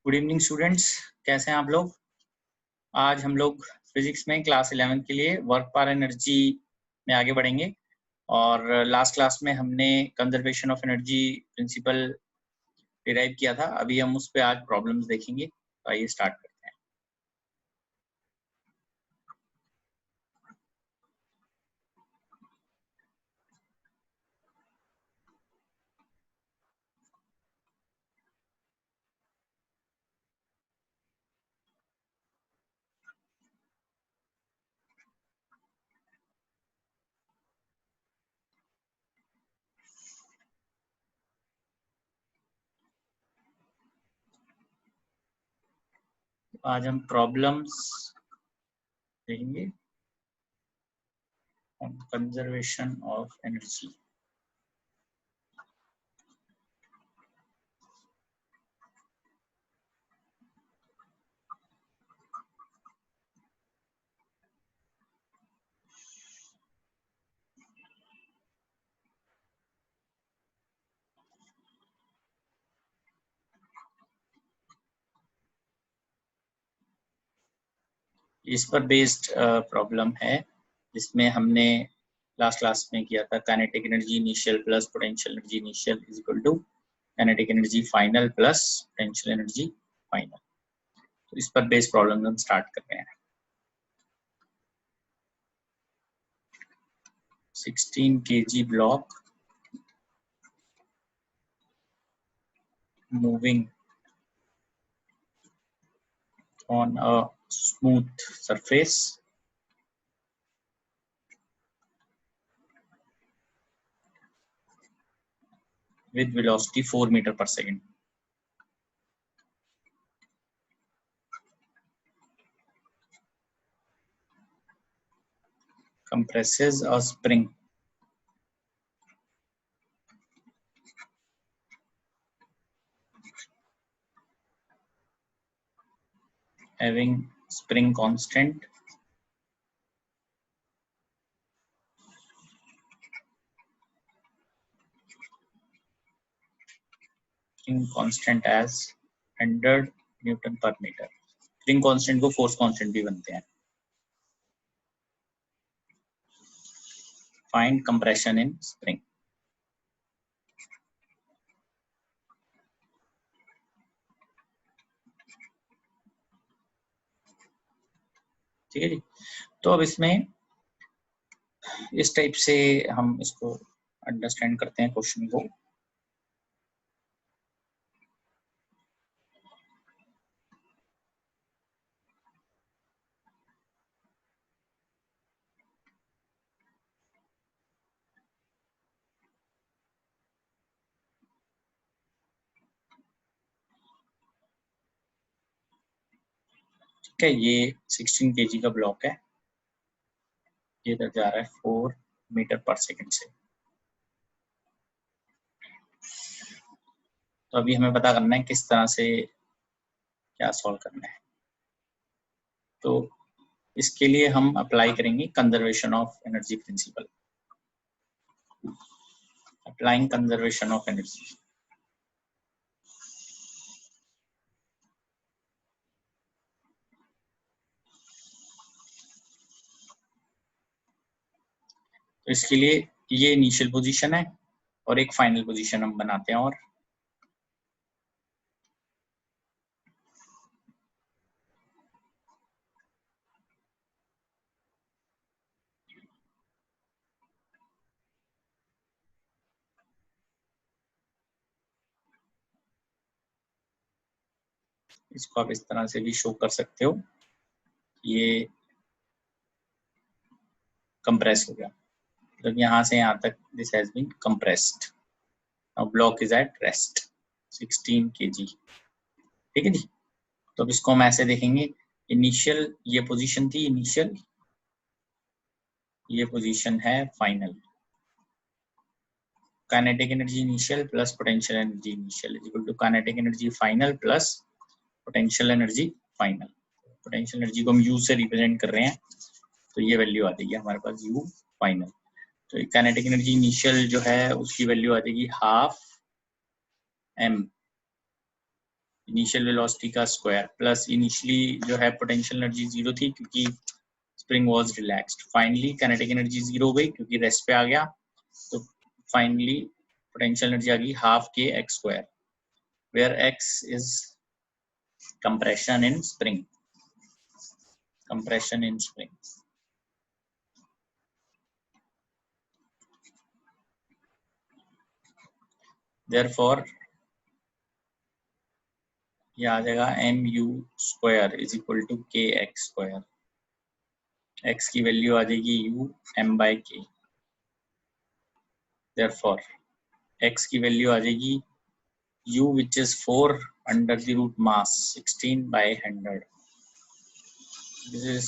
Good evening students, कैसे हैं आप लोग। आज हम लोग फिजिक्स में क्लास 11 के लिए वर्क पर एनर्जी में आगे बढ़ेंगे। और लास्ट क्लास में हमने conservation of energy principal derive किया था। अभी हम उस पर आज प्रॉब्लम्स देखेंगे। तो आइए स्टार्ट करते हैं। आज हम प्रॉब्लम्स देखेंगे ऑन कंजर्वेशन ऑफ एनर्जी। इस पर बेस्ड प्रॉब्लम है जिसमें हमने लास्ट क्लास में किया था kinetic energy initial plus potential energy initial is equal to kinetic energy final plus potential energy final. तो इस पर बेस्ड प्रॉब्लम हम स्टार्ट कर रहे हैं। 16 kg block moving on a smooth surface with velocity 4 meter per second. Compresses a spring having spring constant as 100 Newton per meter. Spring constant को force constant भी बनते हैं। Find compression in spring. ठीक है जी। तो अब इसमें इस टाइप से हम इसको अंडरस्टैंड करते हैं क्वेश्चन को। ठीक है, ये 16 kg का ब्लॉक है, ये इधर जा रहा है 4 मीटर पर सेकंड से। तो अभी हमें पता करना है किस तरह से क्या सॉल्व करना है। तो इसके लिए हम अप्लाई करेंगे conservation of energy principal. Applying conservation of energy. तो इसके लिए ये इनिशियल पोजीशन है और एक फाइनल पोजीशन हम बनाते हैं। और इसको आप इस तरह से भी शो कर सकते हो, ये कंप्रेस हो गया, मतलब यहाँ से यहाँ तक this has been compressed. Now block is at rest 16 kg। ठीक है जी। तो अब इसको हम ऐसे देखेंगे, इनिशियल ये पोजीशन थी इनिशियल, ये पोजीशन है final. Kinetic energy initial plus potential energy initial is equal to kinetic energy final plus potential energy final. Potential energy को हम यू से रिप्रेजेंट कर रहे हैं, तो ये वैल्यू आ जाएगी हमारे पास यू फाइनल। तो काइनेटिक एनर्जी इनिशियल जो है उसकी वैल्यू आ जाएगी हाफ एम इनिशियल वेलोसिटी का स्क्वायर प्लस इनिशियली जो है पोटेंशियल एनर्जी 0 थी क्योंकि spring was relaxed. Finally kinetic energy 0 हो गई क्योंकि रेस्ट पे आ गया, तो फाइनली पोटेंशियल एनर्जी आ गई हाफ के x square, where x is compression in spring. Compression in spring. Therefore ये आ जाएगा mu square is equal to kx square. x की वैल्यू आ जाएगी u m by k. Therefore x की value आ जाएगी u which is 4 under the root mass 16 by 100. This is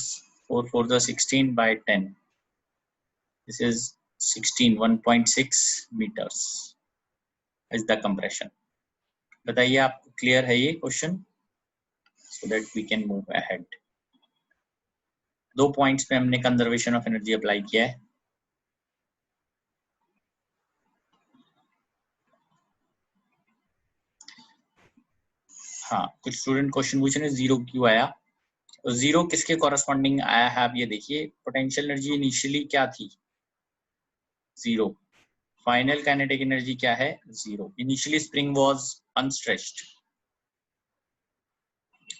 4 for the 16 by 10. This is 16 1.6 meters is the compression. बताइए आपको clear है ये question, so that we can move ahead. 2 points पे हमने conservation of energy apply किया है। हाँ, कुछ स्टूडेंट क्वेश्चन पूछ रहे हैं जीरो क्यों आया, तो जीरो किसके कॉरेस्पॉन्डिंग आया है आप ये देखिए। पोटेंशियल एनर्जी इनिशियली क्या थी, जीरो। फाइनल काइनेटिक एनर्जी क्या है, zero. Initially spring was unstretched,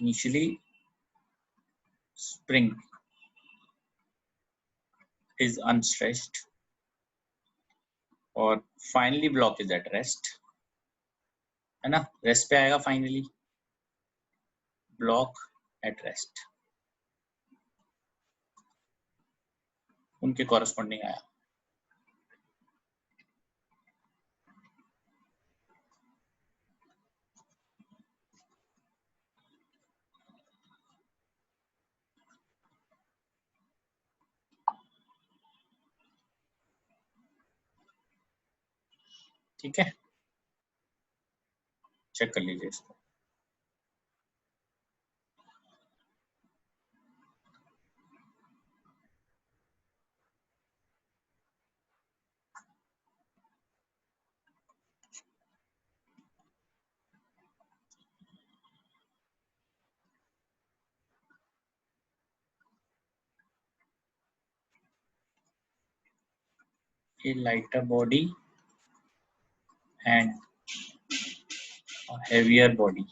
initially spring is unstretched और finally block is at rest, है ना, रेस्ट पे आएगा फाइनली, ब्लॉक एट रेस्ट, उनके कॉरेस्पॉन्डिंग आया। ठीक है, चेक कर लीजिए इसको। A lighter body and a heavier body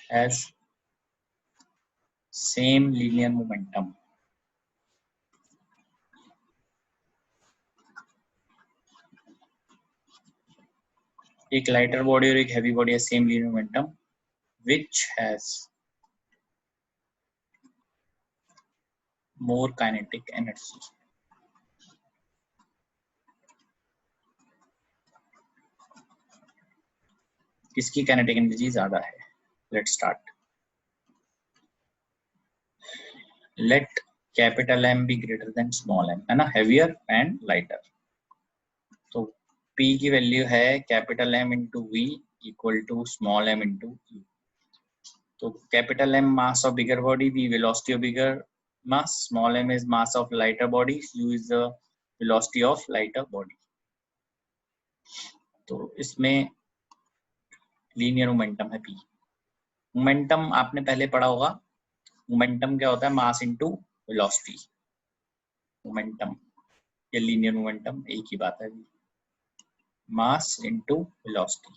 has same linear momentum. एक lighter body और एक heavy body has same linear momentum, which has more kinetic energy. किसकी kinetic energy ज्यादा है? Let's start. Let capital M be greater than small m, है ना, heavier and lighter. तो P की वैल्यू है capital M into V equal to small m into E. तो capital M mass of bigger body, V velocity of bigger mass, small m is mass of lighter body, U is the velocity of lighter body. तो इसमें linear momentum है P. Momentum आपने पहले पढ़ा होगा, momentum क्या होता है, मास इनटू वेलोसिटी। मोमेंटम या लीनियर मोमेंटम एक ही बात है, मास इनटू वेलोसिटी।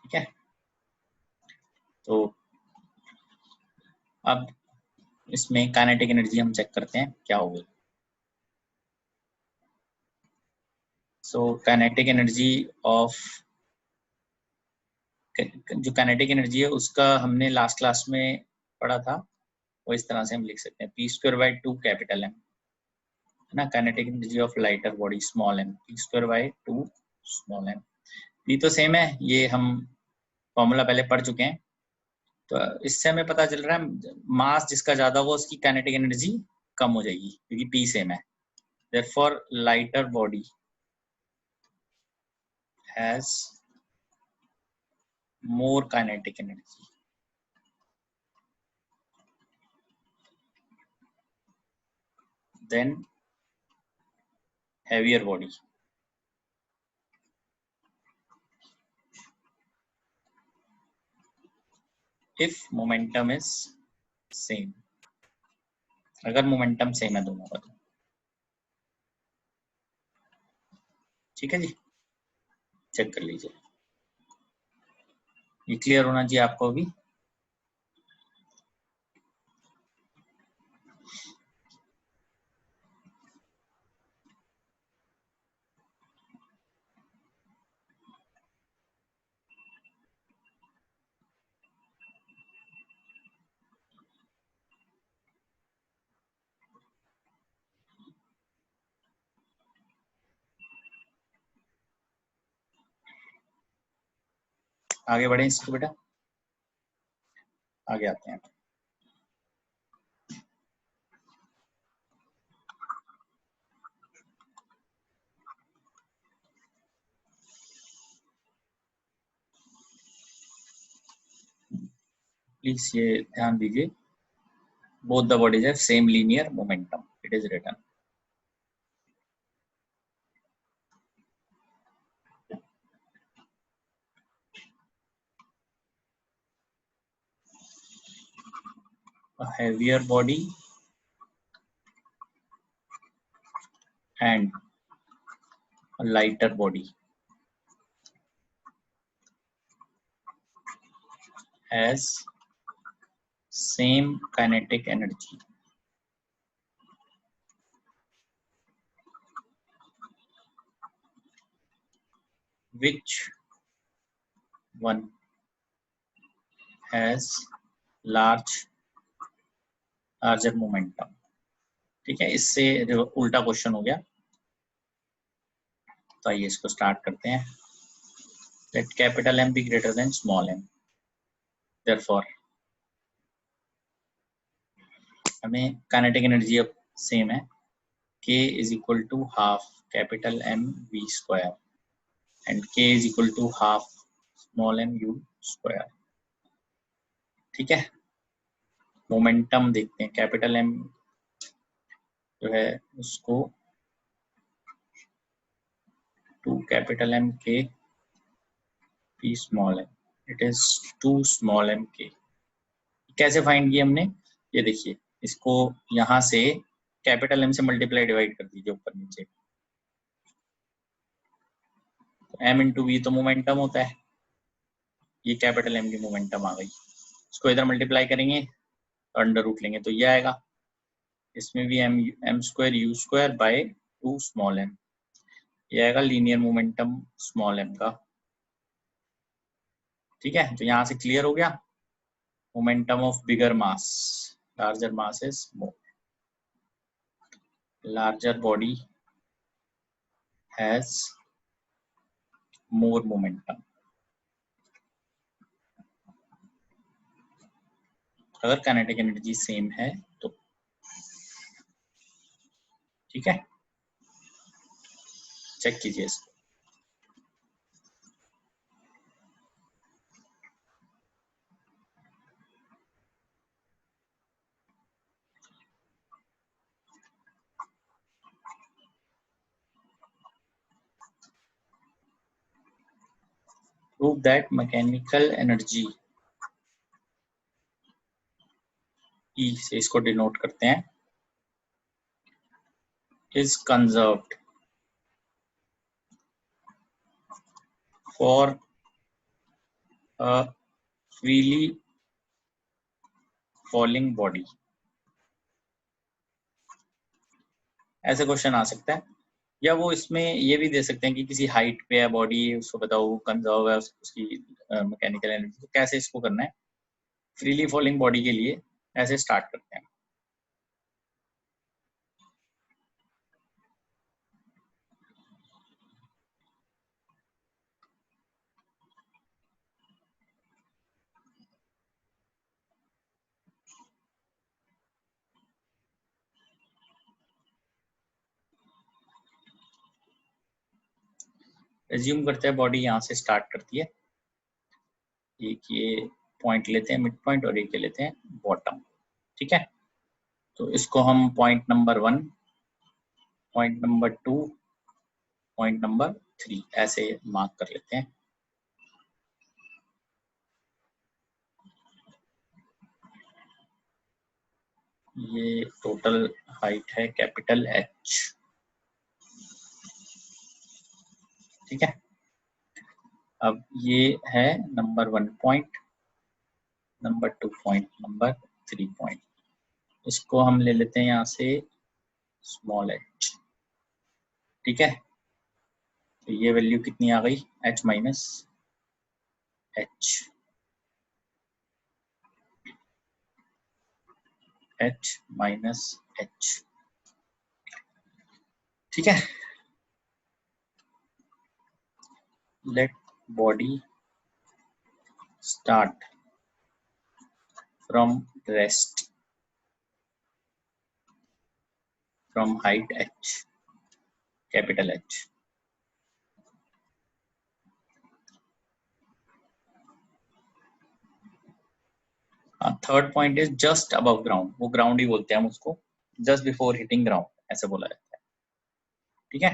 ठीक है, तो अब इसमें काइनेटिक एनर्जी हम चेक करते हैं क्या होगी। सो काइनेटिक एनर्जी ऑफ, जो काइनेटिक एनर्जी है उसका हमने लास्ट क्लास में पढ़ा था, वो इस तरह से हम लिख सकते हैं P square by 2 capital M, है ना, kinetic energy of lighter body small m, P square by 2 small m. पी तो सेम है, ये हम फॉर्मूला पहले पढ़ चुके हैं, तो इससे हमें पता चल रहा है मास जिसका ज्यादा होगा उसकी काइनेटिक एनर्जी कम हो जाएगी क्योंकि पी सेम है। therefore lighter body has more kinetic energy than heavier body. If momentum is same, अगर मोमेंटम सेम है दोनों का तो। ठीक है जी, चेक कर लीजिए, ये क्लियर होना चाहिए आपको अभी। आगे बढ़े इसको बेटा, आगे आते हैं। प्लीज ये ध्यान दीजिए, both the bodies have same linear momentum, it is written. A heavier body and a lighter body has same kinetic energy. Which one has larger momentum? ठीक है, इससे उल्टा क्वेश्चन हो गया, तो आइए इसको स्टार्ट करते हैं। Let capital M be greater than small m. Therefore हमें काइनेटिक एनर्जी अब सेम है, K is equal to half capital M V square and K is equal to half small m U square. ठीक है, momentum देखते हैं, capital M जो है उसको 2 capital M K P small m, it is 2 small m K। कैसे find किया हमने, ये देखिए, इसको यहाँ से कैपिटल M से मल्टीप्लाई डिवाइड कर दीजिए ऊपर नीचे, M इंटू वी तो मोमेंटम होता है, ये कैपिटल M की मोमेंटम आ गई, इसको इधर मल्टीप्लाई करेंगे अंडर रूट लेंगे तो ये आएगा, इसमें भी m square u square by 2 small m, ये आएगा लीनियर मोमेंटम स्मॉल m का। ठीक है, तो यहाँ से क्लियर हो गया, momentum of bigger mass, larger mass is more, larger body has more momentum. अगर काइनेटिक एनर्जी सेम है तो। ठीक है, चेक कीजिए इसको। Prove that mechanical energy, E से इसको डिनोट करते हैं, is conserved for a freely falling body। ऐसे क्वेश्चन आ सकता है, या वो इसमें ये भी दे सकते हैं कि किसी हाइट पे है बॉडी, उसको बताओ कंजर्व है उसकी मैकेनिकल एनर्जी, तो कैसे इसको करना है, फ्रीली फॉलिंग बॉडी के लिए ऐसे स्टार्ट करते हैं। रिज्यूम करते हैं, बॉडी यहाँ से स्टार्ट करती है, एक ये पॉइंट लेते हैं मिड पॉइंट और एक लेते हैं बॉटम। ठीक है, तो इसको हम point number 1, point number 2, point number 3 ऐसे मार्क कर लेते हैं। ये टोटल हाइट है कैपिटल H, ठीक है। अब ये है number 1 point, number 2 point, number 3 point. इसको हम ले लेते हैं यहाँ से स्मॉल h, ठीक है। तो ये वैल्यू कितनी आ गई, h minus h, h minus h, ठीक है। Let body start from rest from height h, capital H। Third point is just above ground, वो ग्राउंड ही बोलते हैं हम उसको, जस्ट बिफोर हिटिंग ग्राउंड ऐसे बोला जाता है, ठीक है।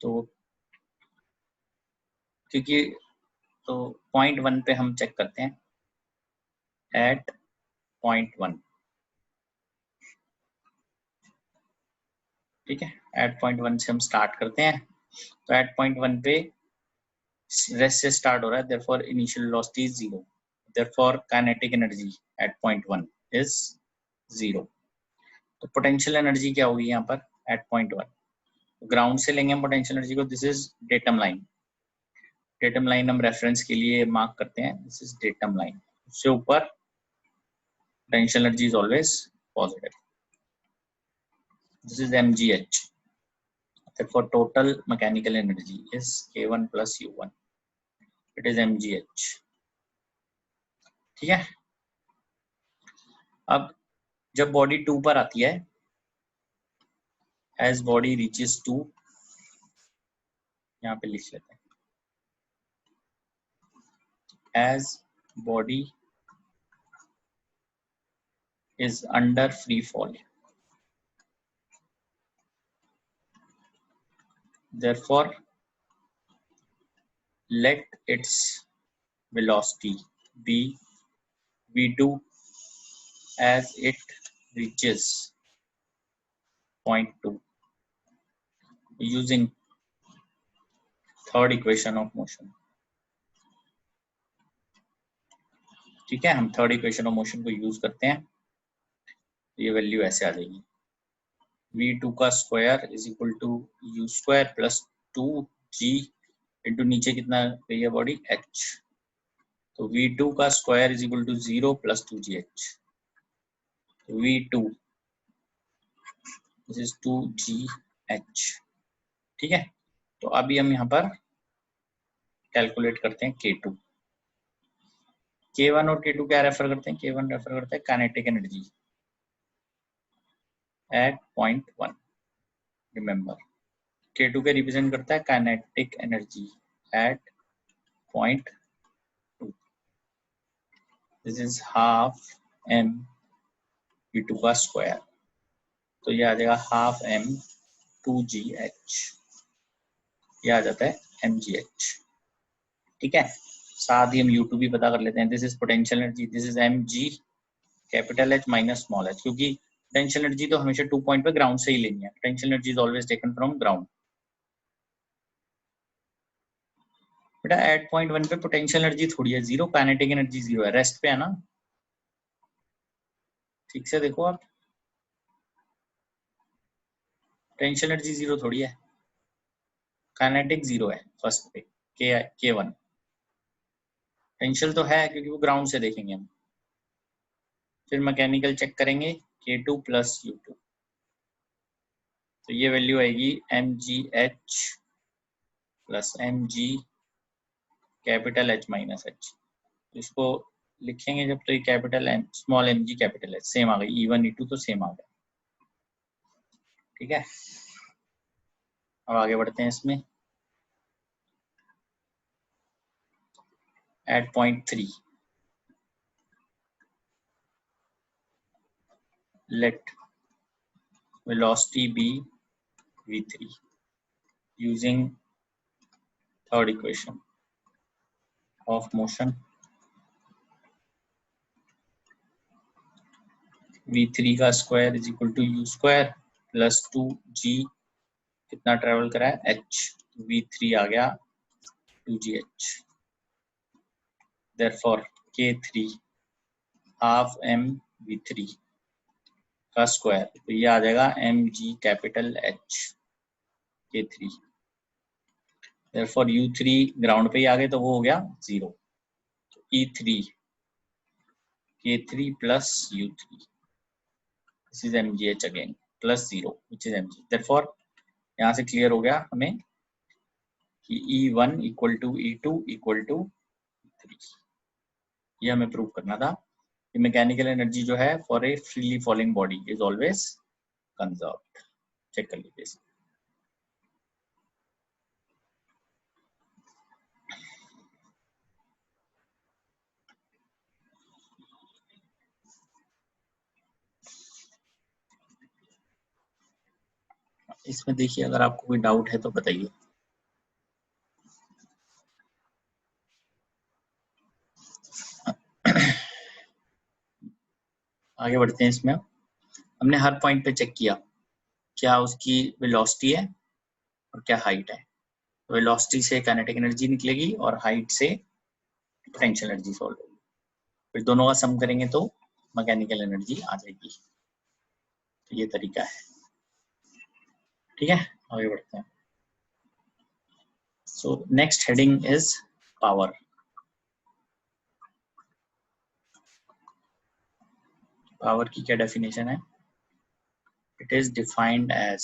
तो क्योंकि तो पॉइंट 1 पे हम चेक करते हैं, एट पॉइंट 1, ठीक है। एट पॉइंट 1 से हम स्टार्ट करते हैं, तो एट पॉइंट 1 पे रेस्ट से स्टार्ट हो रहा है, therefore initial velocity is 0, therefore kinetic energy at point 1 is 0। तो पोटेंशियल एनर्जी क्या होगी यहाँ पर एट पॉइंट 1, ग्राउंड से लेंगे हम पोटेंशियल एनर्जी को, this is datum line, datum line हम रेफरेंस के लिए मार्क करते हैं, दिस इज डेटम लाइन। उससे ऊपर potential energy is always positive, this is mgh, therefore total mechanical energy is k1 plus u1, it is mgh, ठीक है। अब जब बॉडी 2 पर आती है, as body reaches 2, यहाँ पे लिख लेते हैं, as body is under free fall, therefore let its velocity be v2 as it reaches point 2 using third equation of motion, ठीक है। हम थर्ड इक्वेशन ऑफ मोशन को यूज करते हैं, तो ये वैल्यू ऐसे आ जाएगी, v2 का square is equal to u square plus 2g into नीचे कितना गई है बॉडी h, तो v2 का square is equal to 0 plus 2gh, v2 this is 2gh, ठीक है। तो अभी हम यहाँ पर कैलकुलेट करते हैं k2, k1 और k2 क्या रेफर करते हैं, k1 रेफर करता है kinetic energy at point 1, remember k2 के रिप्रेजेंट करता है kinetic energy at point 2, this is half m v2 का स्क्वायर, तो ये आ जाएगा हाफ m 2gh, ये आ जाता है mgh, ठीक है। साथ ही हम u2 भी पता कर लेते हैं, this is potential energy, this is mg capital H minus small h, क्योंकि पोटेंशियल एनर्जी तो हमेशा 2 पॉइंट पे ग्राउंड से ही लेनी है, potential energy is always taken from ground. बेटा एट पॉइंट 1 पे पोटेंशियल एनर्जी थोड़ी है 0, काइनेटिक एनर्जी 0 है, रेस्ट पे है ना, ठीक से देखो आप, पोटेंशियल एनर्जी 0 थोड़ी है, काइनेटिक 0 है फर्स्ट पे, k1 पोटेंशियल तो है क्योंकि वो ग्राउंड से देखेंगे हम, फिर मैकेनिकल चेक करेंगे k2 प्लस u2, तो ये वैल्यू आएगी mgh plus mg capital H minus h, इसको लिखेंगे जब तो ये capital M small mg capital H same आ गई, e1 e2 तो सेम आ गया, ठीक है। अब आगे बढ़ते हैं इसमें, eight point 3 let velocity be v3 using third equation of motion, V3 का square is equal to u square plus 2g, कितना ट्रेवल करा है h, V3 आ गया 2gh, therefore K3 half m V3 का स्क्वायर, तो ये आ जाएगा mg capital H K3, therefore U3 ground पे ही आ गए तो वो हो गया 0, तो E3 K3 plus U3, this is mgh again plus 0 which is mg, therefore यहाँ से क्लियर हो गया हमें कि E1 equal to E2 equal to 3, ये हमें प्रूव करना था कि मैकेनिकल एनर्जी जो है for a freely falling body is always conserved. Check कर लीजिए। इसमें देखिए अगर आपको कोई डाउट है तो बताइए। आगे बढ़ते हैं। इसमें हमने हर पॉइंट पे चेक किया क्या उसकी वेलोसिटी है और क्या हाइट है। वेलोसिटी से काइनेटिक एनर्जी निकलेगी और हाइट से पोटेंशियल एनर्जी सॉल्व होगी, फिर दोनों का सम करेंगे तो मैकेनिकल एनर्जी आ जाएगी। तो ये तरीका है, ठीक है। आगे बढ़ते हैं। So next heading is power. Power की क्या डेफिनेशन है? It is defined as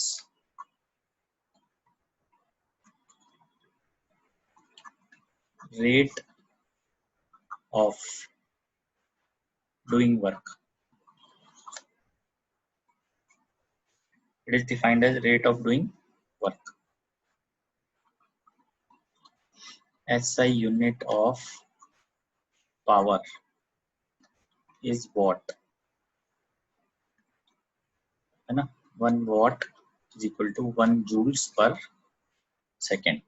rate of doing work. It is defined as rate of doing work. SI unit of power is watt, है ना। 1 watt is equal to 1 joules per second.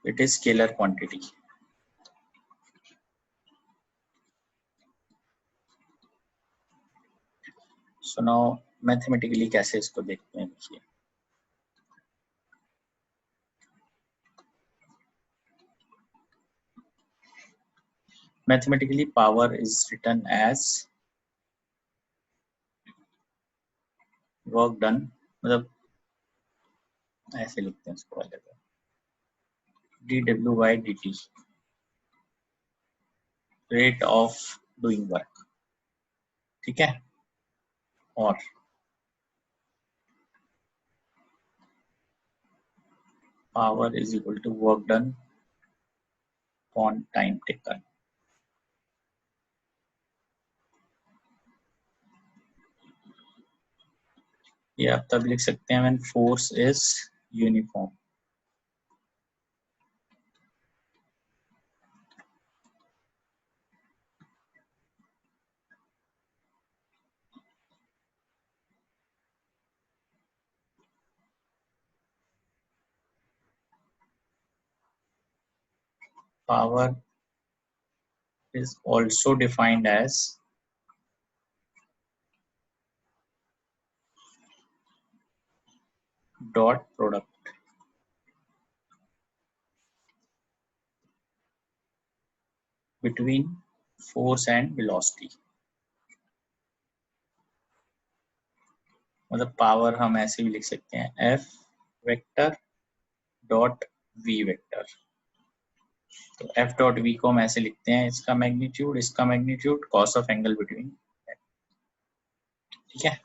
It is scalar quantity. So now mathematically कैसे इसको देखते हैं, देखिए। Mathematically power is written as work done, मतलब ऐसे लिखते हैं इसको पहले तो, dW by dt, rate of doing work, ठीक है। और power is equal to work done upon time taken। ये आप तब लिख सकते हैं when force is uniform। Power is also defined as dot product between force and velocity। मतलब पावर हम ऐसे भी लिख सकते हैं F vector dot V vector. तो F डॉट V को हम ऐसे लिखते हैं, इसका magnitude cos of angle between, ठीक है।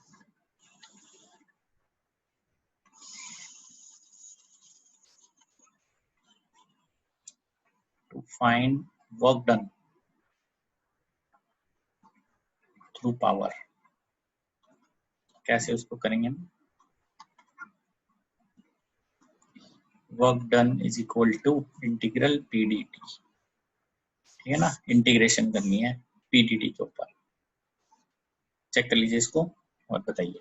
To find work done through power, कैसे उसको करेंगे? Work done is equal to integral PdT, ठीक है ना। इंटीग्रेशन करनी है PdT के ऊपर। चेक कर लीजिए इसको और बताइए।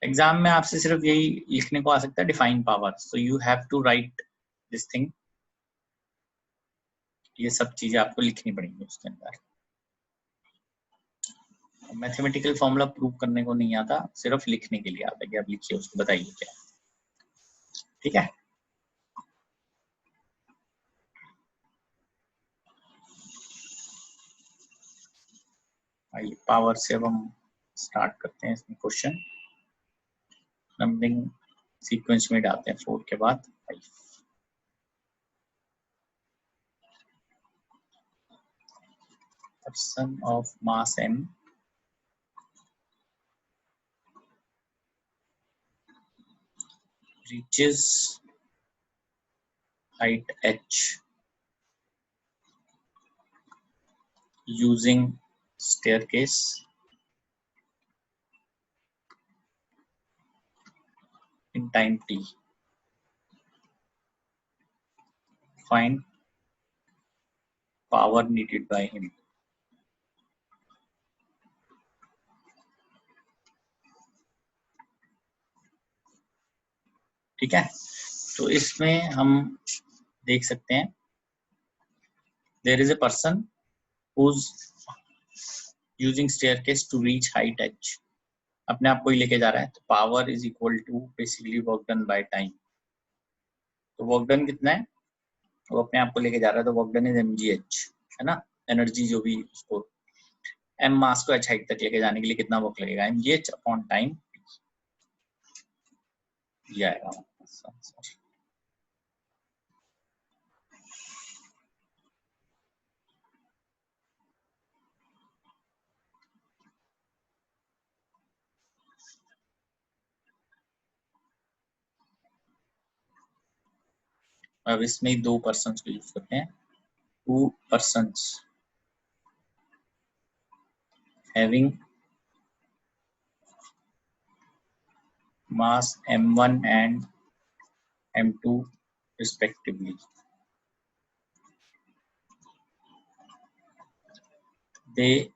एग्जाम में आपसे सिर्फ यही लिखने को आ सकता है, define power. So you have to write this thing, ये सब चीजें आपको लिखनी पड़ेंगी उसके अंदर। मैथमेटिकल फॉर्मूला प्रूव करने को नहीं आता, सिर्फ लिखने के लिए आता है कि आप लिखिए उसको, बताइए क्या। ठीक है, आइए पावर से अब हम स्टार्ट करते हैं इसमें क्वेश्चन। नंबरिंग सीक्वेंस में डालते हैं 4 के बाद 5। person of mass m reaches height h using staircase in time t. Find power needed by him. ठीक है, तो इसमें हम देख सकते हैं there is a person who's using staircase to reach height h. अपने आप को ही लेके जा रहा है, तो power is equal to basically work done by time. तो वर्क डन कितना है, वो अपने आप को लेके जा रहा है, तो वर्क डन इज mgh, है ना। एनर्जी जो भी उसको m मास को h हाइट तक लेके जाने के लिए कितना वर्क लगेगा, mgh अपॉन टाइम ये आएगा। अब इसमें 2 पर्सन्स को यूज करते हैं। 2 persons having mass m1 and m2 respectively, they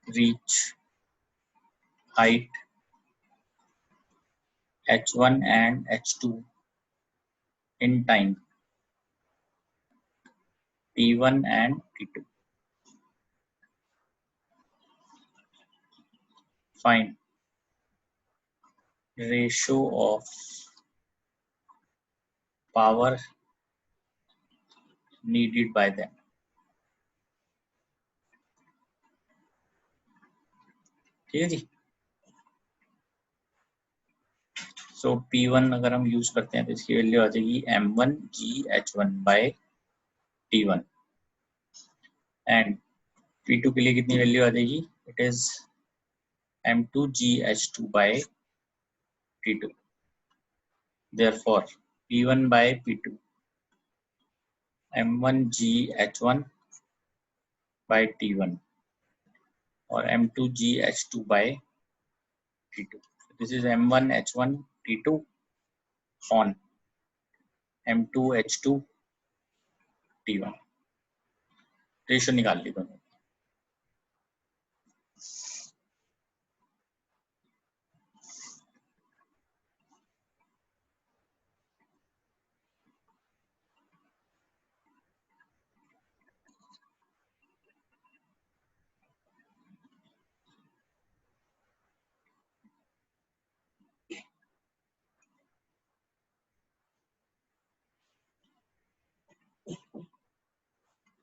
reach height h1 and h2 in time t1 and t2. Find ratio of power needed by them. ठीक है जी। सो P1 अगर हम यूज करते हैं तो इसकी वैल्यू आ जाएगी m1 gh1 bye t1 and P2 के लिए कितनी वैल्यू आ जाएगी, it is m2 gh2 by t2। Therefore P1 by P2 m1 gh1 by t1 और m2 gh2 by t2। This is m1 h1 t2 on m2 h2 t1। Ratio निकाल ली दोनों।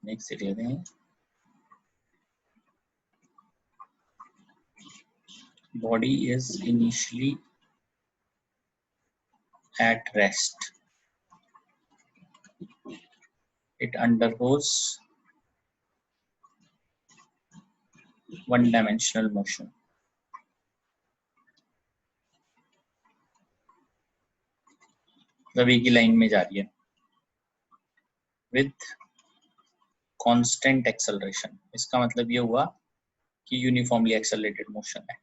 Next देख लेते हैं। Body is initially at rest. It undergoes one-dimensional motion. मतलब एक ही line में जा रही है with constant acceleration। इसका मतलब ये हुआ कि यूनिफॉर्मली एक्सेलरेटेड मोशन है।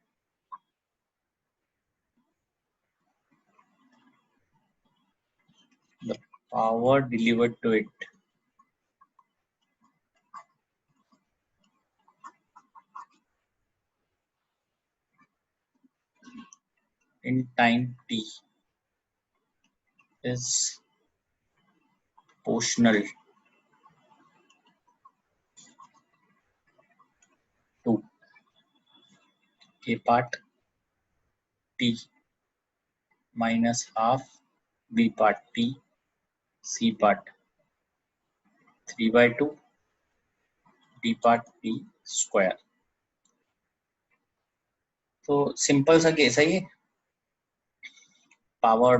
The power delivered to it in time t is proportional to a part t minus half b part t c part 3/2 d part t square। तो simple सा case है ये, पावर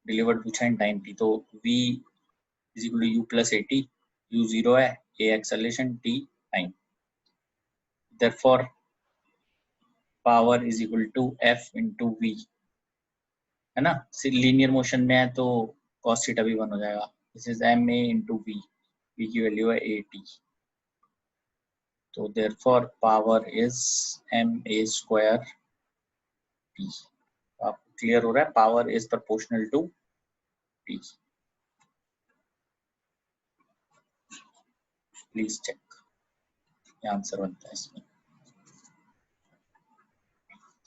डिलीवर्ड पूछा in time t, तो v is equal to u plus a t, u 0 है, a acceleration, t time, therefore power is equal to f into v, है ना। Linear motion में है तो cos थीटा भी 1 हो जाएगा। This is ma into v, v की वैल्यू है a t, तो therefore power is ma square t। आपको क्लियर हो रहा है, power is proportional to t। Please check, ये आंसर बनता है इसमें,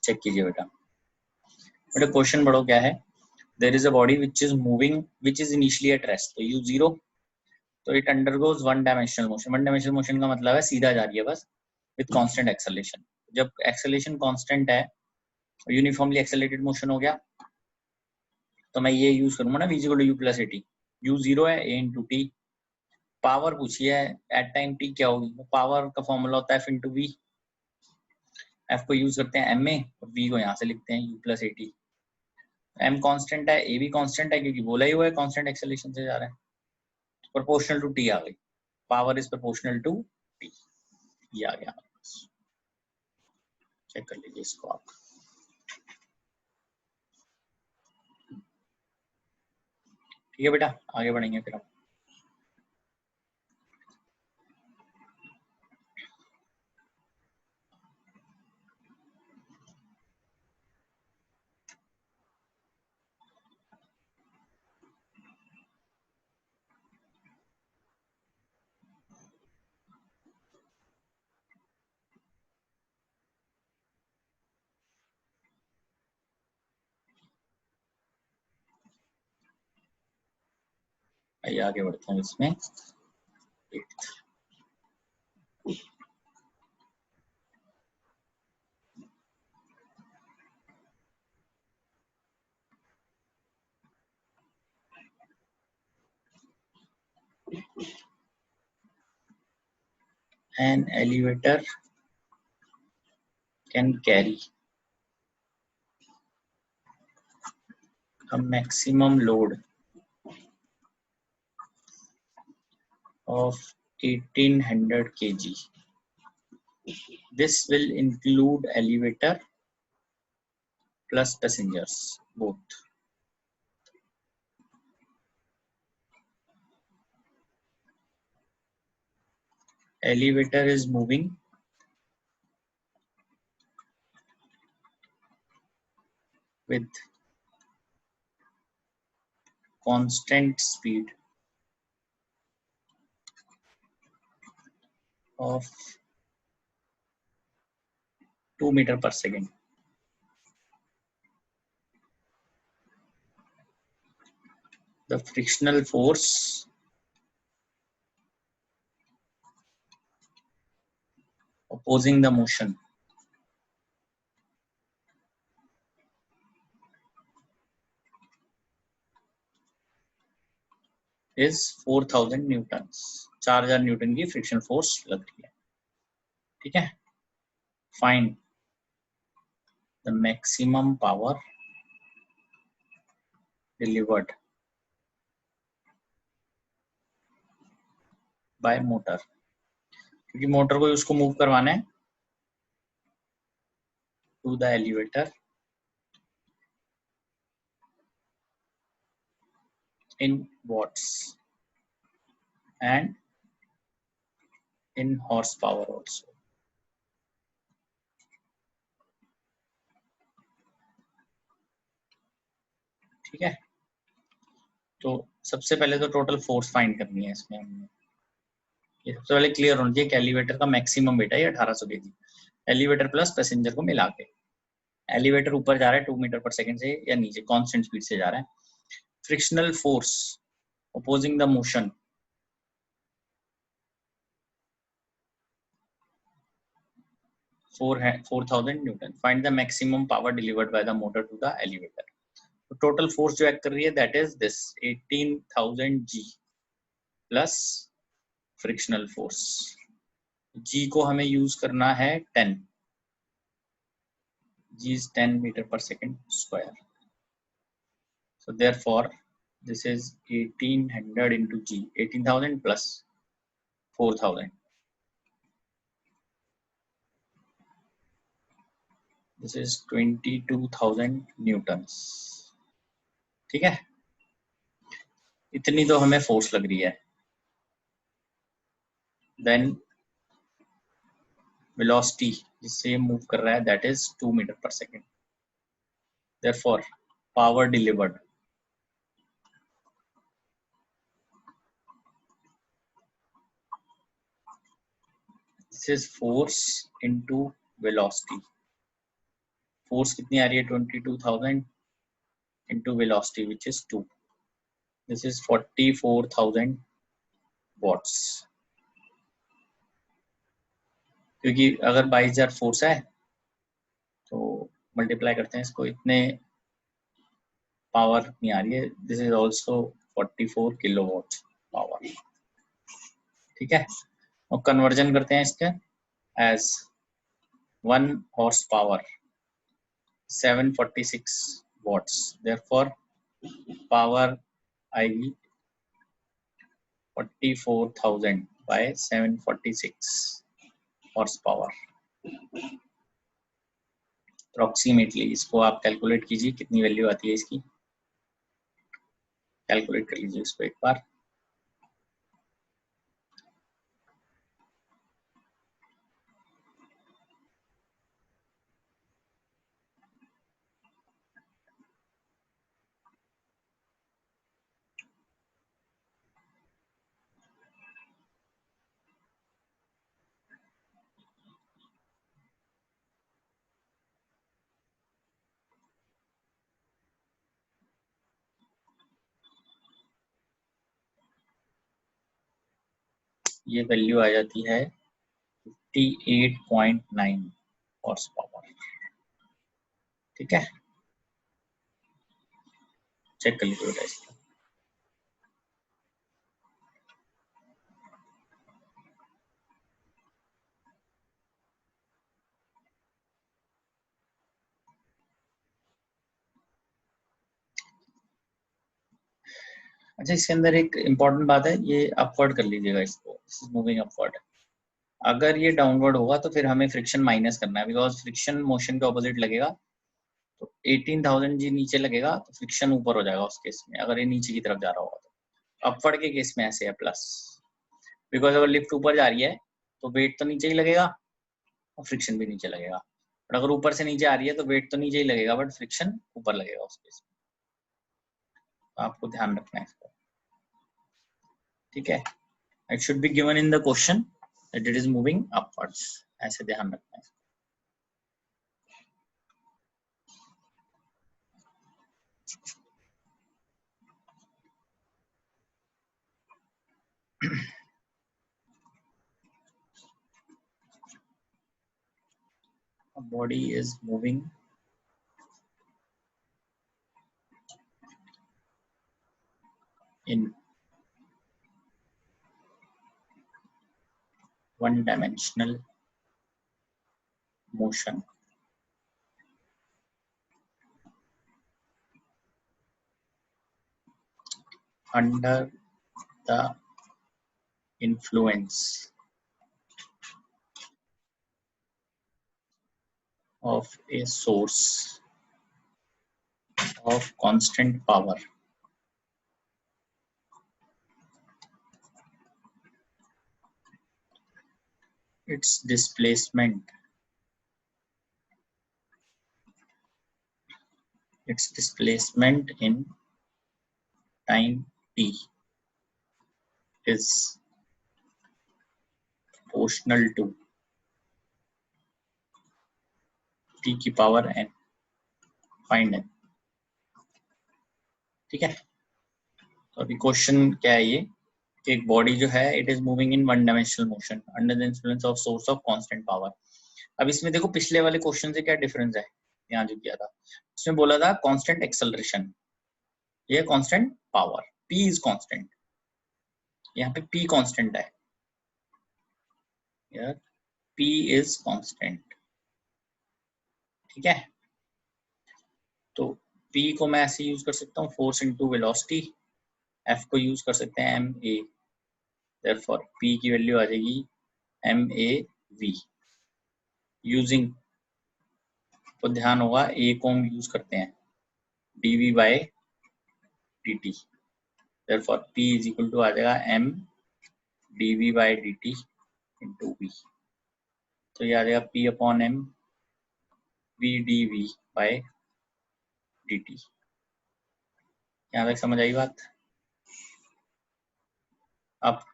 चेक कीजिए बेटा। बेटा क्वेश्चन पढ़ो क्या है। There is a body which is moving which is initially at rest, तो u 0, तो it undergoes one dimensional motion. One dimensional motion का मतलब है सीधा जा रही है बस, विद कांस्टेंट एक्सेलरेशन। जब एक्सेलरेशन कांस्टेंट है, यूनिफॉर्मली एक्सेलरेटेड मोशन हो गया, तो मैं ये यूज करूंगा ना, v equal to u plus a t, u 0 है, a इंटू टी। पावर पूछी है एट टाइम t क्या होगी, पावर का फॉर्मूला होता है f इंटू वी, f को यूज करते हैं ma और v को यहाँ से लिखते हैं u plus a T. m constant है, a भी कांस्टेंट है क्योंकि बोला ही हुआ है कांस्टेंट एक्सेलरेशन से जा रहा है, प्रोपोर्शनल टू t आ गई, power is proportional to t, ये आ गया। चेक कर लीजिए इसको आप। ठीक है बेटा, आगे बढ़ेंगे फिर हम। आइए आगे बढ़ते हैं इसमें। An elevator can carry a maximum load of 1800 kg. This will include elevator plus passengers both. Elevator is moving with constant speed of 2 meter per second. The frictional force opposing the motion is 4000 newtons. 4000 newton की friction force लग रही है। ठीक है, find the maximum power delivered by motor, क्योंकि motor को उसको move करवाना है to the elevator in watts and in horsepower also। ठीक है, तो सबसे पहले तो टोटल फोर्स फाइंड करनी है इसमें हमने। ये सबसे पहले क्लियर होना चाहिए कि एलिवेटर का मैक्सिमम वेट है 1800 केजी, एलिवेटर प्लस पैसेंजर को मिला के। एलिवेटर ऊपर जा रहा है 2 मीटर पर सेकंड से या नीचे कांस्टेंट स्पीड से जा रहा है। Frictional force opposing the motion. 4,000 Newton. Find the maximum power delivered by the motor to the elevator. तो total force जो act कर रही है that is this 18,000 G plus frictional force. G को हमें use करना है 10. G is 10 meter per second square. So therefore this is 1800 into G. 18,000 plus 4,000. This is 22,000 newtons. ठीक है, इतनी तो हमें फोर्स लग रही है. देन वेलोसिटी जिससे मूव कर रहा है that is 2 metre per second. Therefore power delivered this is force into velocity. Force कितनी आ रही है 22,000 into velocity which is 2. This is 44,000 watts. क्योंकि अगर 22,000 फोर्स है तो मल्टीप्लाई करते हैं इसको, इतने पावर नहीं आ रही है. This is also 44 kilowatt power. ठीक है, और कन्वर्जन करते हैं इसके as 1 horse power 746 watts. Therefore power आएगी 44,000 बाय 746 हॉर्स पावर. अप्रोक्सीमेटली इसको आप कैलकुलेट कीजिए कितनी वैल्यू आती है इसकी. कैलकुलेट कर लीजिए इसको एक बार. ये वैल्यू आ जाती है 58.9 हॉर्स पावर. ठीक है, चेक कर लीजिए बेटा इसको. अच्छा, इसके अंदर एक इम्पॉर्टेंट बात है, ये अपवर्ड कर लीजिएगा इसको. This is moving upward. अगर ये डाउनवर्ड होगा तो फिर हमें फ्रिक्शन माइनस करना है, बिकॉज फ्रिक्शन मोशन के ऑपोजिट लगेगा. तो 18,000 जी नीचे लगेगा तो फ्रिक्शन ऊपर हो जाएगा उस केस में, अगर ये नीचे की तरफ जा रहा होगा. तो अपवर्ड के केस में ऐसे है प्लस, बिकॉज अगर लिफ्ट ऊपर जा रही है तो वेट तो नीचे ही लगेगा और फ्रिक्शन भी नीचे लगेगा. बट अगर ऊपर से नीचे आ रही है तो वेट तो नीचे ही लगेगा बट फ्रिक्शन ऊपर लगेगा उस केस में. तो आपको ध्यान रखना है इसको. ठीक है, it should be given in the question that it is moving upwards. ऐसे ध्यान रखना है. A body is moving in one-dimensional motion under the influence of a source of constant power. Its displacement in time t is proportional to t की power n. Find n. ठीक है, तो अभी question क्या है ये कि एक बॉडी जो है it is moving in one dimensional motion under the influence of source of constant power. अब इसमें देखो पिछले वाले क्वेश्चन से क्या डिफरेंस है, यहाँ जो किया था उसमें बोला था कांस्टेंट एक्सेलरेशन, ये constant power, p is constant, यहाँ पे p कांस्टेंट है, यार p इज कांस्टेंट, ठीक है। तो p को मैं ऐसे यूज कर सकता हूँ फोर्स इनटू वेलोसिटी, f को यूज कर सकते हैं ma, देयरफॉर p की वैल्यू आ जाएगी mav। यूजिंग तो ध्यान होगा a को हम यूज करते हैं dv by dt, therefore p is equal to आ जाएगा m dv by dt into v। तो ये आ जाएगा p upon m v dv by dt। यहाँ तक समझ आई बात। अब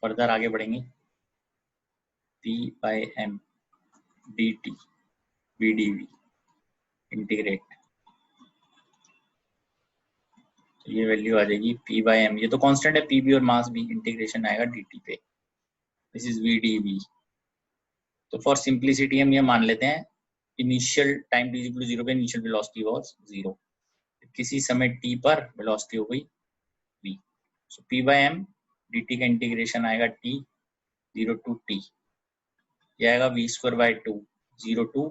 फर्दर आगे बढ़ेंगे, p by m dt v dv integrate, तो ये वैल्यू आ जाएगी p बाय m, ये तो कांस्टेंट है p भी और मास भी, इंटीग्रेशन आएगा dt पे, दिस इज v dv। तो फॉर सिंप्लिसिटी हम ये मान लेते हैं initial time t equal to 0 पे इनिशियल वेलोसिटी वाज 0, किसी समय t पर वेलोसिटी हो गई v। So p by m dt का इंटीग्रेशन आएगा t 0 टू t, ये आएगा v square by 2 0 to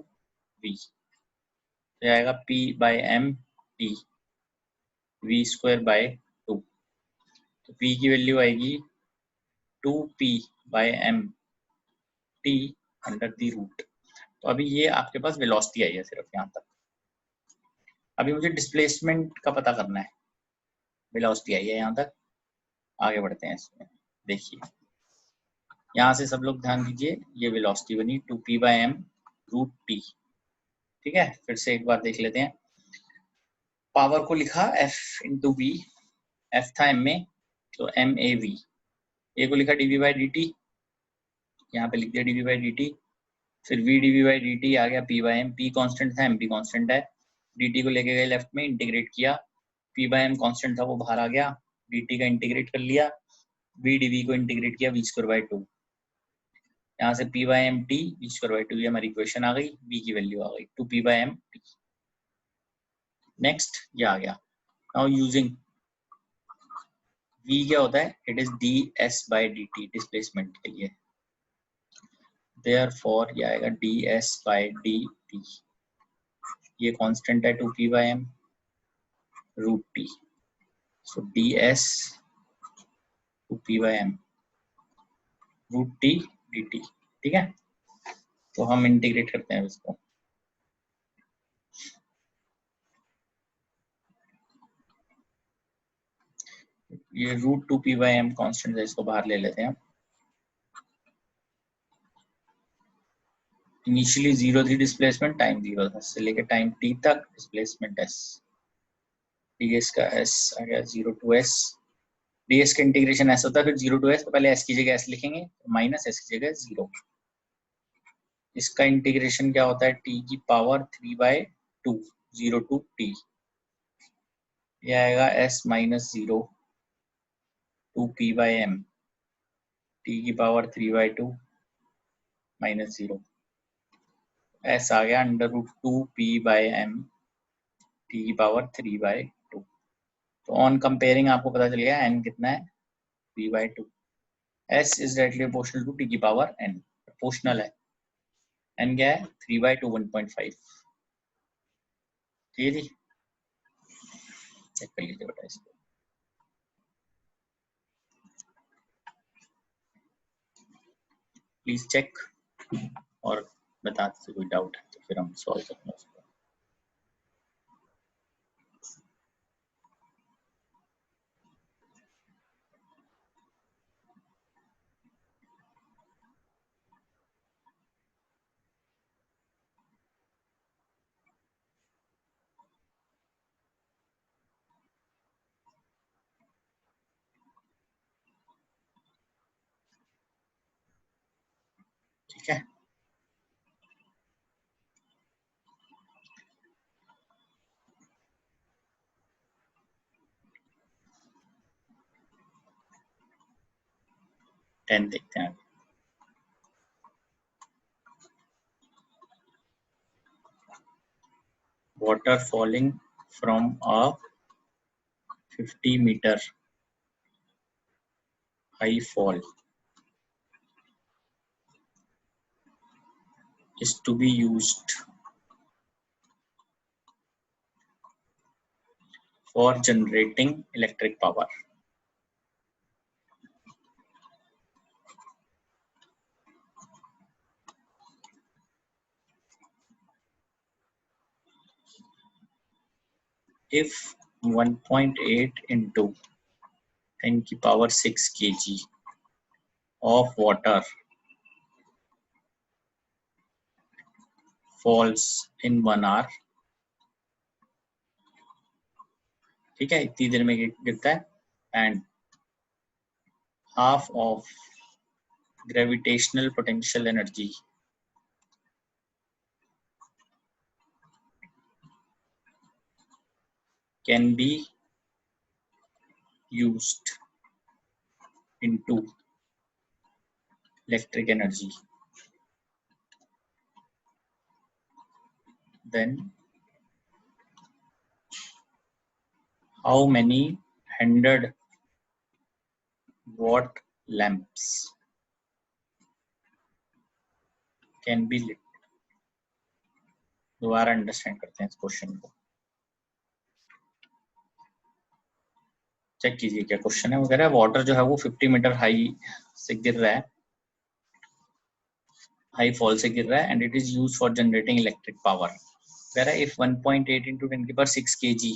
v, तो आएगा p by m t v square by 2, तो p की वैल्यू आएगी 2p by m t under the root. तो अभी ये आपके पास वेलोसिटी आई है सिर्फ यहाँ तक। अभी मुझे डिस्प्लेसमेंट का पता करना है, वेलोसिटी आई है यहाँ तक, आगे बढ़ते हैं इसमें। देखिए यहाँ से सब लोग ध्यान दीजिए, ये वेलोसिटी बनी 2p by m root t, ठीक है। फिर से एक बार देख लेते हैं, पावर को लिखा f इंटू v, f था m में तो m a v, a को लिखा dv बाई dt, यहाँ पे लिख दिया dv बाई dt, फिर v dv बाई dt आ गया p by m, p constant था m भी कांस्टेंट है, dt को लेके गए लेफ्ट में इंटीग्रेट किया, p बाई m कांस्टेंट था वो बाहर आ गया, dt का इंटीग्रेट कर लिया, v dv को इंटीग्रेट किया v स्क्वायर बाई 2, यहाँ से p by m t v square by 2, ये हमारी इक्वेशन आ गई, v की वैल्यू आ गई 2p by m t। Next ये आ गया, नाउ यूजिंग v क्या होता है, it is ds by dt displacement के लिए, therefore ये आएगा ds बाई dt, ये कांस्टेंट है 2p by m root t, so ds 2p by m root t dt, ठीक है। तो हम इंटीग्रेट करते हैं इसको, ये root 2p by m constant है, इसको बाहर ले लेते हैं। इनिशियली 0 थी डिस्प्लेसमेंट, टाइम 0 था, से लेके टाइम t तक डिस्प्लेसमेंट s, ds का s आ गया 0 टू s, ds का इंटीग्रेशन s होता है, फिर 0 टू s, तो पहले s की जगह s लिखेंगे, माइनस s की जगह 0। इसका इंटीग्रेशन क्या होता है, t की पावर 3 बाई 2 0 टू t, ये आएगा s minus 0 2p by m t की पावर 3 बाई 2 माइनस 0, s आ गया under root 2p by m t की पावर 3 बाई 2। तो ऑन कंपेयरिंग आपको पता चल गया n कितना है, p by 2, s is directly proportional to t की पावर n, प्रोपोर्शनल है, n क्या है 3 बाई 2 1.5, ठीक है जी। चेक कर लीजिए बेटा इसको, प्लीज चेक, और बता दीजिए कोई डाउट है तो फिर हम सॉल्व करते हैं उसको। ठीक है, 10 देखते हैं। Water falling from a 50 meter high fall is to be used for generating electric power. If 1.8 into 10 की power 6 kg of water falls in 1 hour, ठीक है, इतनी देर में गिरता है, and half of gravitational potential energy can be used into electric energy, then how many 100-watt lamps can be lit? दोबारा understand करते हैं इस क्वेश्चन को, चेक कीजिए क्या क्वेश्चन है। वो कह रहा है वाटर जो है वो 50 मीटर हाई से गिर रहा है, हाई फॉल से गिर रहा है, and it is used for generating electric power. कह रहा है इफ 1.8 into 10 की पावर 6 kg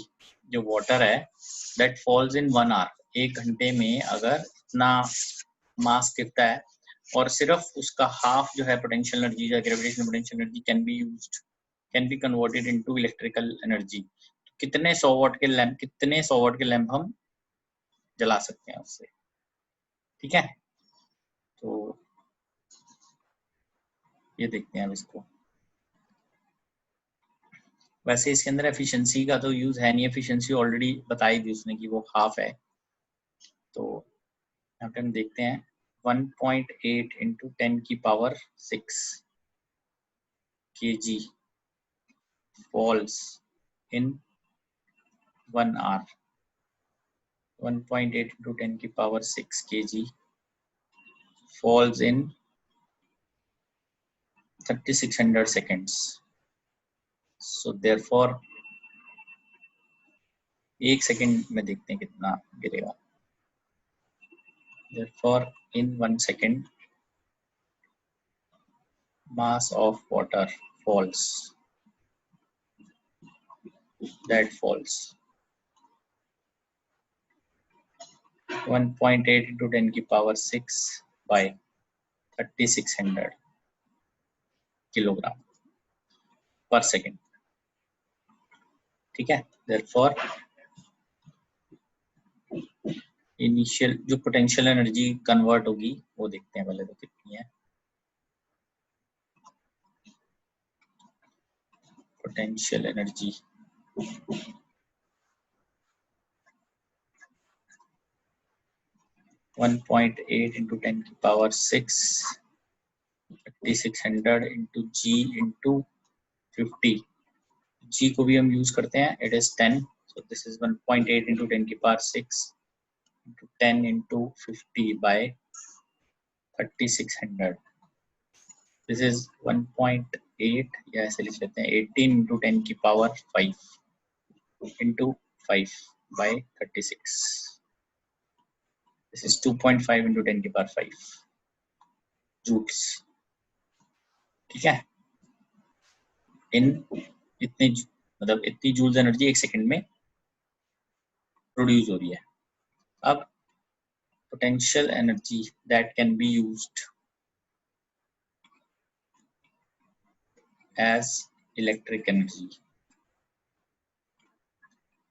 जो वाटर है दैट फॉल्स इन 1 hour, 1 घंटे में अगर इतना मास गिरता है और सिर्फ उसका हाफ जो है पोटेंशियल एनर्जी या gravitational potential energy can be converted into electrical energy, कितने 100 वाट के लैंप हम जला सकते हैं उससे। ठीक है, तो ये देखते हैं अब इसको। वैसे इसके अंदर एफिशिएंसी का तो यूज है नहीं, एफिशिएंसी ऑलरेडी बताई थी उसने कि वो हाफ है। तो यहाँ पे हम देखते हैं 1.8 into 10 की power 6 kg falls in 1 hour। 1.8 into 10 की power 6 kg falls in 3600 seconds। So therefore 1 second में देखते हैं कितना गिरेगा। Therefore in 1 second mass of water falls, that falls 1.8 into 10 की पावर 6 by 3600 किलोग्राम पर सेकेंड। ठीक है, therefore इनिशियल जो पोटेंशियल एनर्जी कन्वर्ट होगी वो देखते हैं पहले तो कितनी है। पोटेंशियल एनर्जी 1.8 into 10 की power 6 3600 into g into 50, g को भी हम यूज करते हैं, it is 10, so this is 1.8 into 10 की power 6 into 10 into 50 by 3600, this is 1.8 या ऐसे लिख लेते हैं 18 into 10 की power 5 into 5 by 36, this is 2.5 into 10 की पावर 5 जूल्स। ठीक है, इन इतने मतलब इतनी जूल्स एनर्जी 1 सेकंड में प्रोड्यूस हो रही है। अब potential energy that can be used as electric energy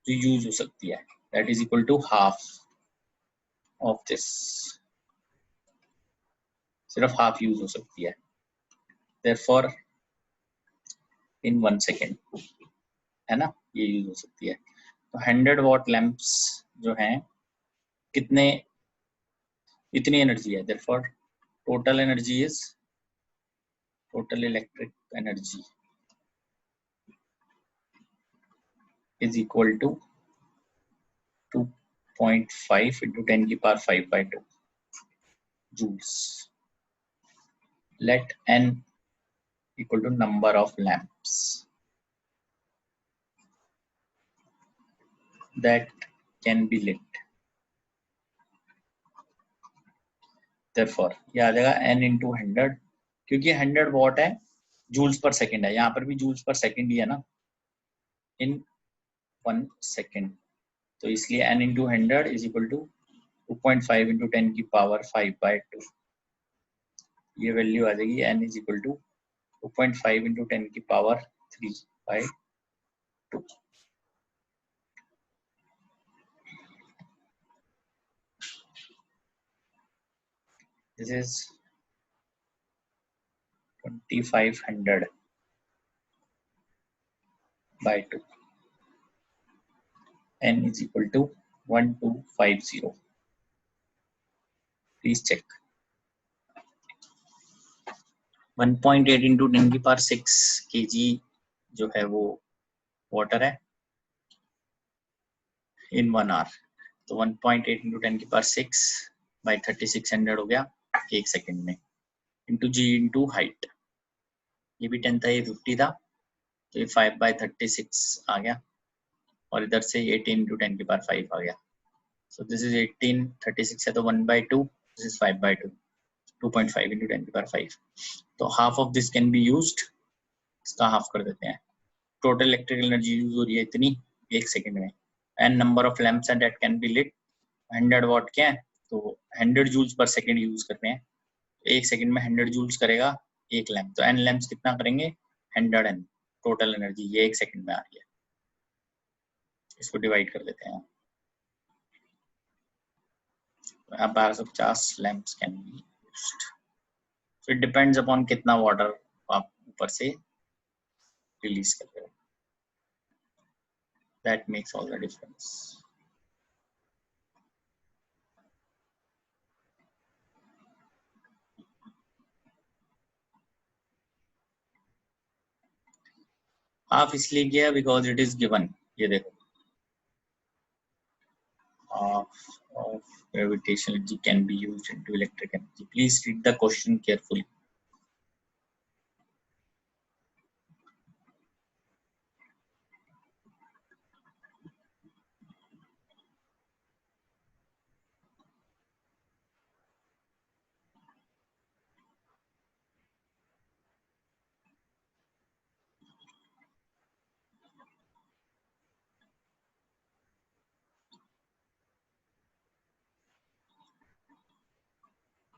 जो यूज हो सकती है that is equal to half of this, सिर्फ हाफ यूज हो सकती है। therefore in 1 second है ना, ये यूज हो सकती है। तो 100 watt लैंप्स जो हैं कितने इतनी एनर्जी है, therefore total energy is total electric energy is equal to 2.5 into 10 की power 5/2 joules. Let n equal to number of lamps that can be lit. Therefore ये आ जाएगा n into 100, क्योंकि 100 वॉट है, जूल्स पर सेकंड है, यहाँ पर भी जूल्स पर सेकंड ही है ना, इन 1 सेकंड, तो इसलिए n into 100 is equal to 2.5 into 10 की पावर 5/2. ये वैल्यू आ जाएगी n is equal to 2.5 into 10 की power 3/2. This is 2500 by 2. N is equal to 1250. Please check. 1.8 into 10 की पावर 6 kg जो है वो वाटर है in 1 hour. तो 1.8 into 10 की पावर 6 by 3600 हो गया एक सेकंड में, into g into height. ये भी 10 था, ये 50 था, तो ये 5/36 आ गया, और इधर से 18 into 10 की पावर 5 आ गया. So this is 18, 36 है तो 1/2, this is 5/2, 2.5 into 10 की पावर 5. तो half of this can be used, इसका हाफ कर देते हैं. टोटल इलेक्ट्रिकल एनर्जी यूज हो रही है इतनी एक सेकंड में, and number of lamps that can be lit 100 watt क्या है, तो 100 जूल्स पर सेकंड यूज करते हैं, एक सेकंड में 100 जूल्स करेगा एक लैंप, तो एन लैंप्स कितना करेंगे 100 एन, टोटल एनर्जी ये एक सेकंड में आ रही है. इसको डिवाइड कर देते हैं, 1250 lamps can be used. So it depends upon कितना वाटर आप ऊपर से रिलीज कर रहे हो, that makes all the difference. Half इसलिए किया बिकॉज इट इज गिवन. ये देखो, half of gravitational energy can be used into electric energy. Please read the question carefully.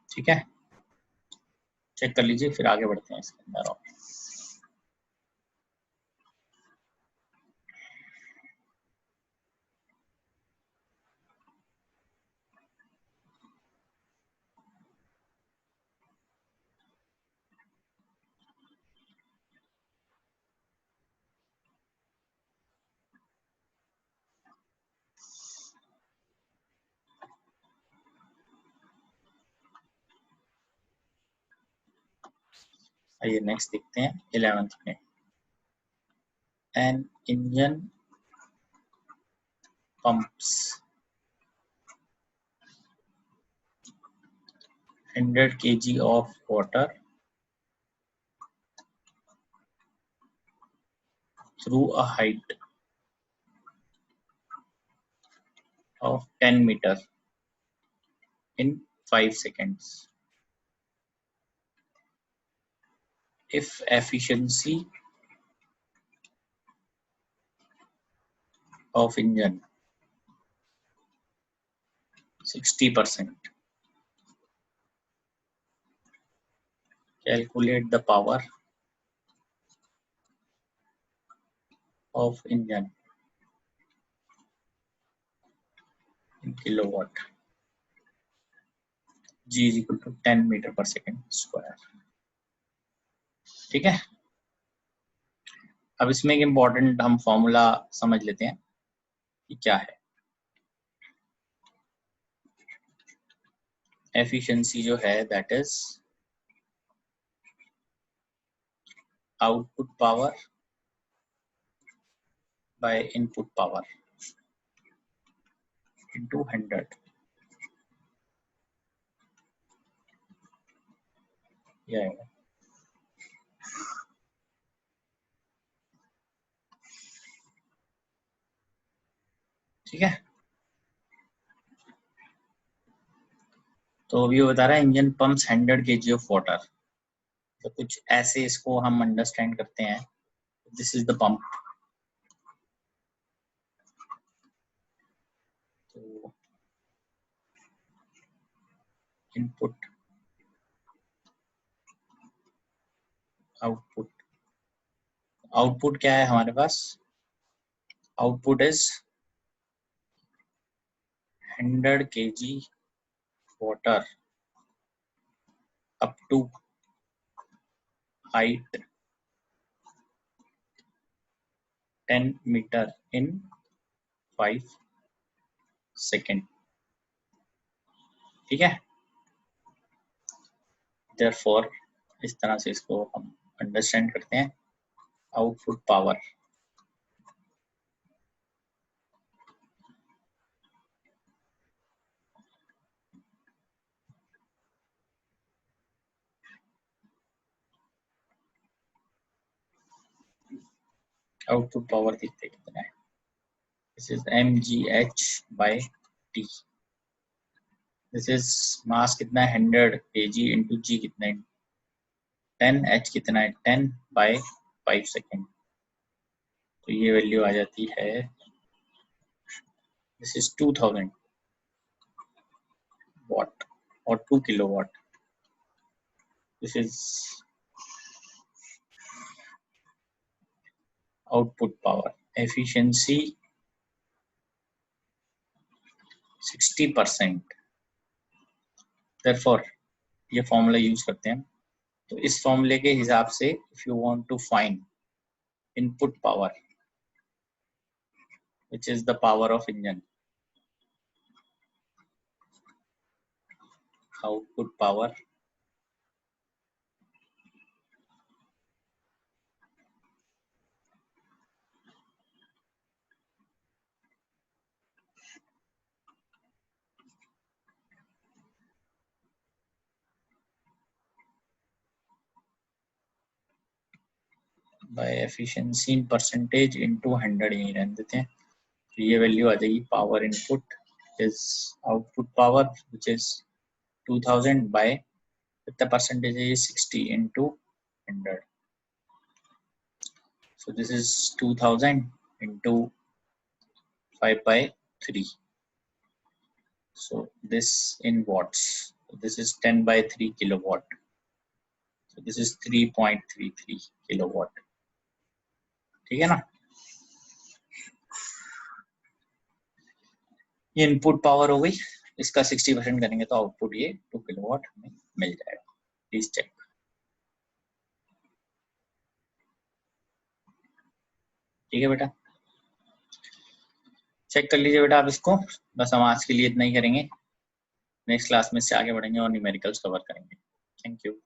ठीक है, चेक कर लीजिए, फिर आगे बढ़ते हैं इसके अंदर. और आइए नेक्स्ट देखते हैं 11th में. An engine pumps 100 kg of water through a height of 10 meter in 5 seconds. If efficiency of engine 60%, calculate the power of engine in kilowatt. G is equal to 10 meter per second square. ठीक है, अब इसमें एक important हम formula समझ लेते हैं कि क्या है. एफिशिएंसी जो है that is output power by input power into 100। ये आएगा। ठीक है, तो अभी वो बता रहा है engine pumps 100 kg of water. तो कुछ ऐसे इसको हम अंडरस्टैंड करते हैं। This is the pump. तो इनपुट आउटपुट, आउटपुट क्या है हमारे पास? Output is 100 kg water up to height 10 meter in 5 second. ठीक है, therefore इस तरह से इसको हम अंडरस्टैंड करते हैं। आउटपुट पावर आउटपुट पावर देखते कितना है। This is mgh by t। This is mass कितना है 100 kg इंटू जी कितना है 10, h कितना है 10 by 5 सेकेंड। तो ये वैल्यू आ जाती है, दिस इज 2000 watt और 2 kilowatt। This is output power. Efficiency 60%। therefore ये फॉर्मूला यूज करते हैं। तो इस फॉर्मूले के हिसाब से if you want to find input power which is the power of engine, output power by efficiency in percentage into 100 यही रहने देते हैं। तो ये वैल्यू आ जाएगी power input is output power which is 2000 by कितना परसेंटेज है ये 60 into 100। so this is 2000 into 5 by 3, so this in watts, so this is 10 by 3 kilowatt, so this is 3.33 kilowatt। ठीक है ना, ये इनपुट पावर हो गई। इसका 60% करेंगे तो आउटपुट ये 2 किलोवाट हमें मिल जाएगा। Please check. ठीक है बेटा, चेक कर लीजिए बेटा आप इसको। बस हम आज के लिए इतना ही करेंगे, नेक्स्ट क्लास में से आगे बढ़ेंगे और न्यूमेरिकल्स कवर करेंगे। Thank you.